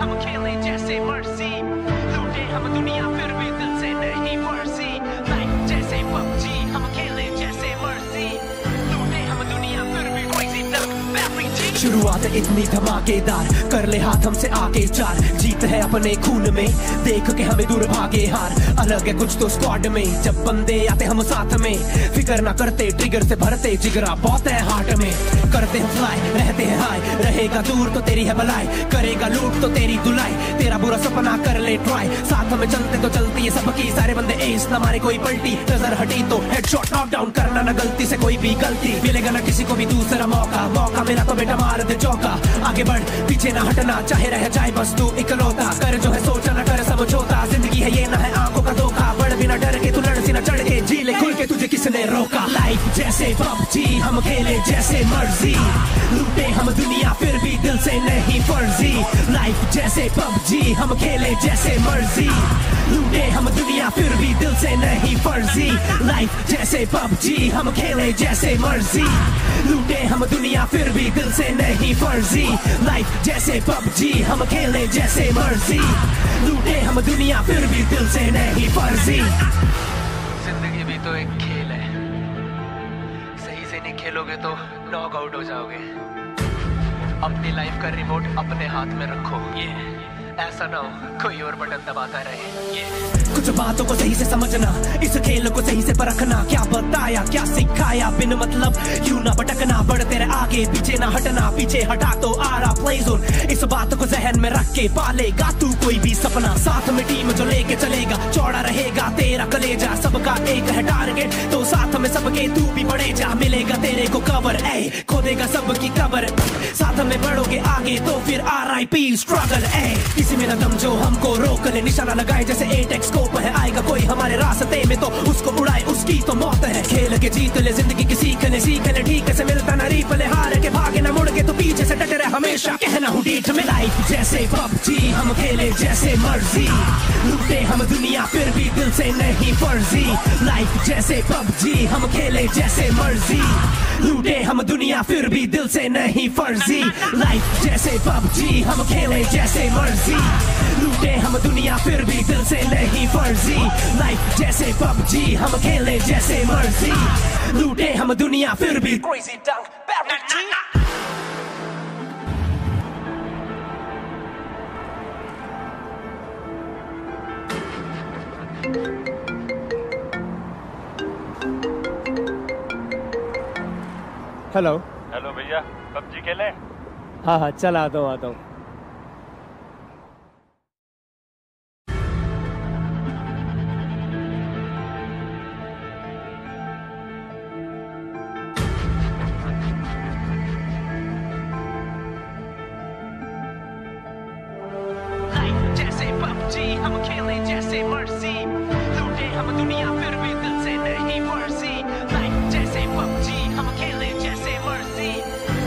हम खेले जैसे मर्जी, लूटे हम दुनिया फिर भी दिल से नहीं फर्जी। लाइफ जैसे पबजी, हम खेले जैसे मर्जी, लूटे हम दुनिया फिर भी क्रेजी डक बैटरी जी। शुरुआत इतनी धमाकेदार, कर ले हाथ हमसे आगे चार, जीत है अपने खून में, देख के हमें दूर भागे हार। अलग है कुछ तो स्क्वाड में, जब बंदे आते हम साथ में, फिक्र ना करते ट्रिगर से भरते जिगरा बहुत है हार्ट में। करते हैं फ्लाई, रहते हैं हाई, रहेगा दूर तो तेरी है भलाई, करेगा लूट तो तेरी धुलाई, तेरा बुरा सपना कर ले ट्राई। साथ में चलते तो चलती है सबकी, सारे बंदे एस ना मारे कोई पलटी, नजर हटी तो हेडशॉट नॉक डाउन करना ना गलती से कोई भी गलती, मिलेगा ना किसी को भी दूसरा मौका, मौका मिला तो बेटा मार दे चौका। आगे बढ़ पीछे ना हटना, चाहे रह जाए बस तू इकलौता, कर जो है सोचा ना कर समझौता, जिंदगी है ये ना है आंखों का धोखा, बढ़ बिना डर के तू लड़ सी ना चढ़ के, जी ले खुल के तुझे किसने रोका। लाइफ जैसे पबजी, हम खेले जैसे मर्जी, लूटे हम दुनिया फिर भी दिल से नहीं फर्जी। लाइफ जैसे पबजी, हम खेले जैसे मर्जी, लूटे हम दुनिया फिर भी दिल से नहीं फर्जी। लाइफ जैसे पबजी, हम खेले जैसे मर्जी, लूटे हम दुनिया फिर भी दिल से नहीं फर्जी। लाइफ जैसे पबजी, हम खेले जैसे मर्जी, लूटे हम दुनिया फिर भी दिल से नहीं फर्जी। जिंदगी भी तो एक खेल है, सही से नहीं खेलोगे तो नॉक आउट हो जाओगे। अपनी लाइफ का रिमोट अपने हाथ में रखो, ये ऐसा ना हो कोई और बटन दबाता रहे। ये कुछ बातों को सही से समझना, इस खेल को सही से परखना, क्या बताया क्या सिखाया बिन मतलब क्यों ना भटकना, बढ़ते रहे आगे पीछे ना हटना, पीछे हटा तो आ रहा प्ले जोन। इस बात को जहन में रख के पालेगा तू कोई भी सपना, साथ में टीम जो लेके चलेगा, चौड़ा रहेगा तेरा कलेजा, सबका एक है टारगेट तो साथ में सबके तू भी बढ़े जा, मिलेगा तेरे को कवर, ए खोदेगा सबकी कबर, साथ में बढ़ोगे आगे तो फिर RIP स्ट्रगल। ए किसी में न दम जो हमको रोक ले, निशाना लगाए जैसे 8x स्कोप है, आएगा कोई हमारे रास्ते में तो उसको उड़ाए उसकी तो मौत है। खेल के जीत ले जिंदगी की सीख ले ठीक से मिलता ना रीप ले, हार के भागे ना मुड़ के तो पीछे से डटे रहे हमेशा, कहना हूँ डीठ में। लाइफ जैसे पबजी, हम खेले जैसे मर्जी, लूटे हम दुनिया फिर भी दिल से नहीं फर्जी। लाइफ जैसे पबजी, हम खेले जैसे मर्जी, लूटे हम दुनिया फिर भी दिल से नहीं फर्जी। लाइफ जैसे पबजी, हम खेले जैसे मर्जी, लूटे हम दुनिया फिर भी दिल से नहीं फर्जी। लाइफ जैसे पबजी, हम खेले जैसे मर्जी, लूटे हम दुनिया फिर भी क्रेजी डंक बैटरी जी। हेलो हेलो भैया, पबजी खेलें? हाँ हाँ चल आता हूँ। लाइफ जैसे पबजी, हम खेले जैसे मर्जी, लूटे हम दुनिया फिर भी दिल से नहीं फर्जी। लाइफ जैसे पबजी, हम खेले जैसे मर्जी,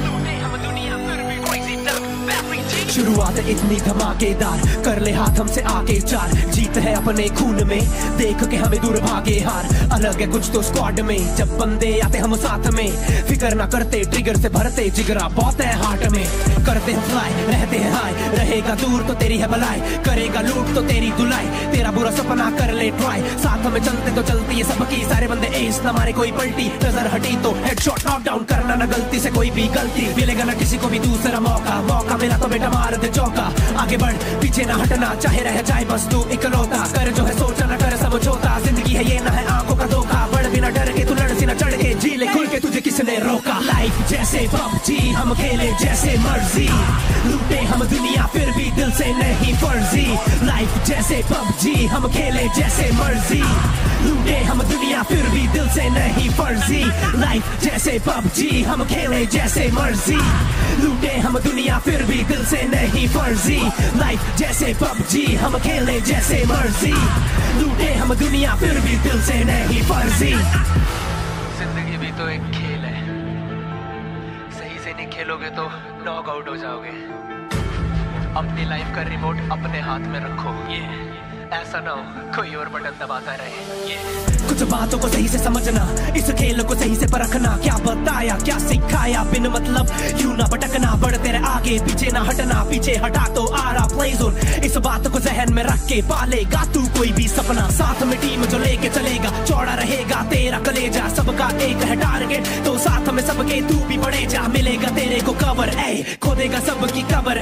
लूटे हम दुनिया फिर भी क्रेजी डक बैटरी जी। शुरुआत इतनी धमाकेदार, कर ले हाथ हमसे आगे चार, जीत है अपने खून में, देख के हमें दूर भागे हार। अलग है कुछ तो स्क्वाड में, जब बंदे आते हम साथ में, फिक्र ना करते ट्रिगर से भरते जिगरा बहुत है हार्ट में। करते हैं फ्लाई, रहते हैं हाई, रहेगा दूर तो तेरी है भलाई, करेगा लूट तो तेरी धुलाई, तेरा बुरा सपना कर ले ट्राई। साथ में चलते तो चलती है सबकी, सारे बंदे एस ना मारे कोई पलटी, नजर हटी तो हेडशॉट नॉक डाउन करना ना गलती से कोई भी गलती, मिलेगा ना किसी को भी दूसरा मौका, मौका मिला तो बेटा मार दे चौका। आगे बढ़ पीछे ना हटना, चाहे रह जाए बस तू इकलौता, कर जो है सोचा ना कर समझौता, जिंदगी है ये ना है आंखों का धोखा, बढ़ बिना डर के तू लड़ सी ना चढ़ के, जी ले खुल के तुझे किसने रोका। लाइफ जैसे पबजी, हम खेले जैसे मर्जी, लूटे हम दुनिया फिर भी दिल से नहीं फर्जी। लाइफ जैसे पबजी, हम खेले जैसे मर्जी, लूटे हम दुनिया फिर भी दिल से नहीं फर्जी। लाइफ जैसे पबजी, हम खेले जैसे मर्जी, लूटे हम दुनिया फिर भी दिल से नहीं फर्जी। लाइफ जैसे पबजी, हम खेले जैसे मर्जी, लूटे हम दुनिया फिर भी दिल से नहीं फर्जी। जिंदगी भी तो एक खेल है, सही से नहीं खेलोगे तो नॉक आउट हो जाओगे। अपनी लाइफ का रिमोट अपने हाथ में रखो, ये ऐसा ना हो कोई और बटन दबाता रहे। ये कुछ बातों को सही से समझना, इस खेल को सही से परखना, क्या बताया क्या सिखाया बिन मतलब यूं ना भटकना, बढ़ तेरे आगे पीछे ना हटना, पीछे हटा तो आ रहा प्ले जोन। इस बात को जहन में रख के पालेगा तू कोई भी सपना, साथ में टीम जो लेके चलेगा, चौड़ा रहेगा तेरा कलेजा, सबका एक है टारगेट तो साथ में सबके तू भी बढ़े जा, मिलेगा तेरे को कवर, ए खोदेगा सबकी कबर,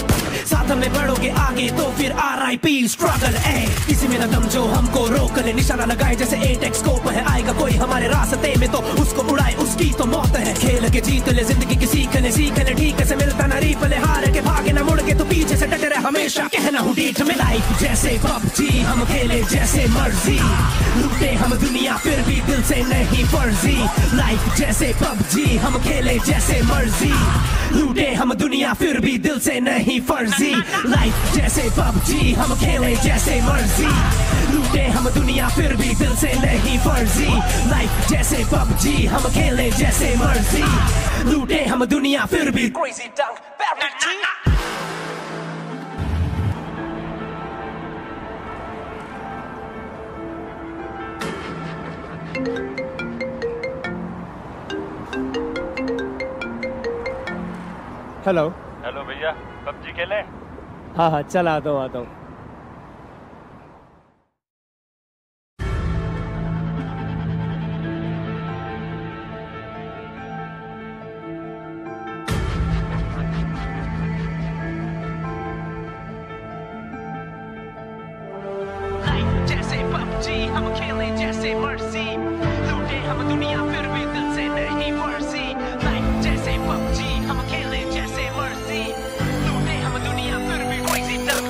साथ में बढ़ोगे आगे तो फिर RIP स्ट्रगल, ए किसी में न दम जो हमको रोक ले, निशाना लगाए जैसे 8X स्कोप है, आएगा कोई हमारे रास्ते में तो उसको उड़ाए उसकी तो मौत है, खेल के जीत ले जिंदगी की सीख ले ठीक से मिलता ना रीपले, हार के भागे ना मुड़ के तो पीछे से डटे रहे हमेशा, कहना हूँ डीठ में लाइफ जैसे PUBG, हम खेले जैसे मर्जी, लूटे हम दुनिया फिर भी दिल से नहीं फर्जी, लाइफ जैसे PUBG, हम खेले जैसे मर्जी, लूटे हम दुनिया फिर भी दिल से नहीं फर्जी, लाइफ जैसे PUBG, हम खेले जैसे मर्जी, लूटे हम दुनिया फिर भी दिल से नहीं फर्जी, लाइफ जैसे PUBG, हम खेले जैसे मर्जी, लूटे हम दुनिया फिर भी crazy dunk हेलो। हेलो भैया, पबजी खेलें? हाँ हाँ, चल आता हूँ। जैसे PUBG, हम खेले जैसे मर्जी, लूटे हम दुनिया फिर भी दिल से नहीं फर्जी, लाइफ जैसे PUBG, हम खेले जैसे मर्जी, लूटे हम दुनिया फिर भी crazy dunk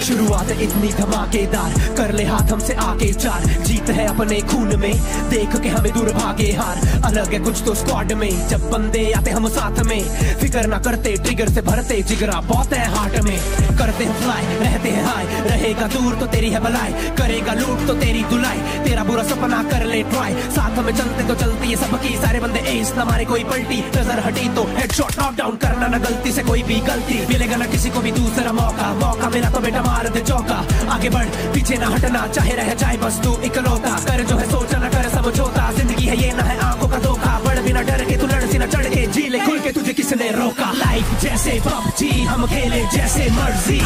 शुरुआत इतनी धमाकेदार, कर ले हाथ हमसे आगे चार, जीत है अपने खून में, देख के हमें दूर भागे हार, अलग है कुछ तो स्क्वाड में, जब बंदे आते हम साथ में, फिकर ना करते ट्रिगर से भरते जिगरा बहुत है हार्ट में, करते हैं फ्लाई रहते हैं हाई, रहेगा दूर तो तेरी है भलाई, करेगा लूट तो तेरी धुलाई, तेरा बुरा सपना कर ले ट्राई, साथ में चलते तो चलती है सबकी, सारे बंदे एस ना मारे कोई पलटी, नजर हटी तो हेडशॉट नॉक डाउन करना ना गलती से कोई भी गलती, मिलेगा ना किसी को भी दूसरा मौका, मौका मिला तो बेटा मार दे चौका, आगे बढ़ पीछे ना हटना, चाहे रह जाए बस तू इकलौता, कर जो है सोचा ना कर समझौता, जिंदगी है ये ना है आंखों का धोखा, बढ़ बिना डर के तू लड़ सी ना चढ़ के, जी ले खुल के तुझे किसने रोका, लाइफ जैसे PUBG, हम खेले जैसे मर्जी,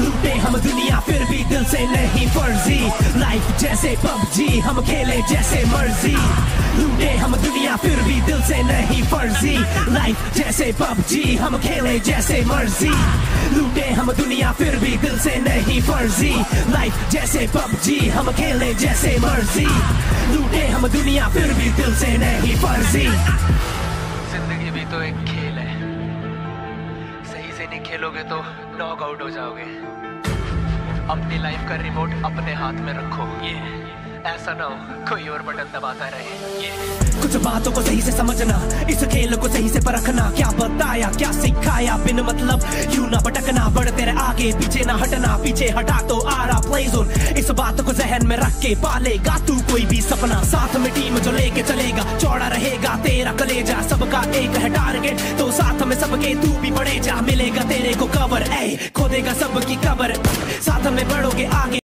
लूटे हम दुनिया फिर भी दिल से नहीं फर्जी, लाइफ जैसे PUBG, हम खेले जैसे मर्जी, लूटे हम दुनिया फिर भी दिल से नहीं फर्जी, लाइफ जैसे PUBG, हम खेले जैसे मर्जी, लूटे हम दुनिया फिर भी दिल से नहीं फर्जी, लाइफ जैसे PUBG, हम खेले जैसे मर्जी, लूटे हम दुनिया फिर भी दिल से नहीं फर्जी। जिंदगी भी तो एक खेल है, सही से नहीं खेलोगे तो नॉक आउट हो जाओगे, अपनी लाइफ का रिमोट अपने हाथ में रखो, ये ऐसा ना हो कोई और बटन दबाता रहे। ये कुछ बातों को सही से समझना, इस खेल को सही से परखना, क्या बताया क्या सिखाया बिन मतलब यूं ना भटकना, बढ़ तेरे आगे पीछे ना हटना, पीछे हटा तो आ रहा प्ले जोन। इस बात को जहन में रख के पालेगा तू कोई भी सपना, साथ में टीम जो लेके चलेगा, चौड़ा रहेगा तेरा कलेजा, सबका एक है टारगेट तो साथ में सबके तू भी बढ़े जा, मिलेगा तेरे को कवर, ए खोदेगा सबकी कबर, साथ में बढ़ोगे आगे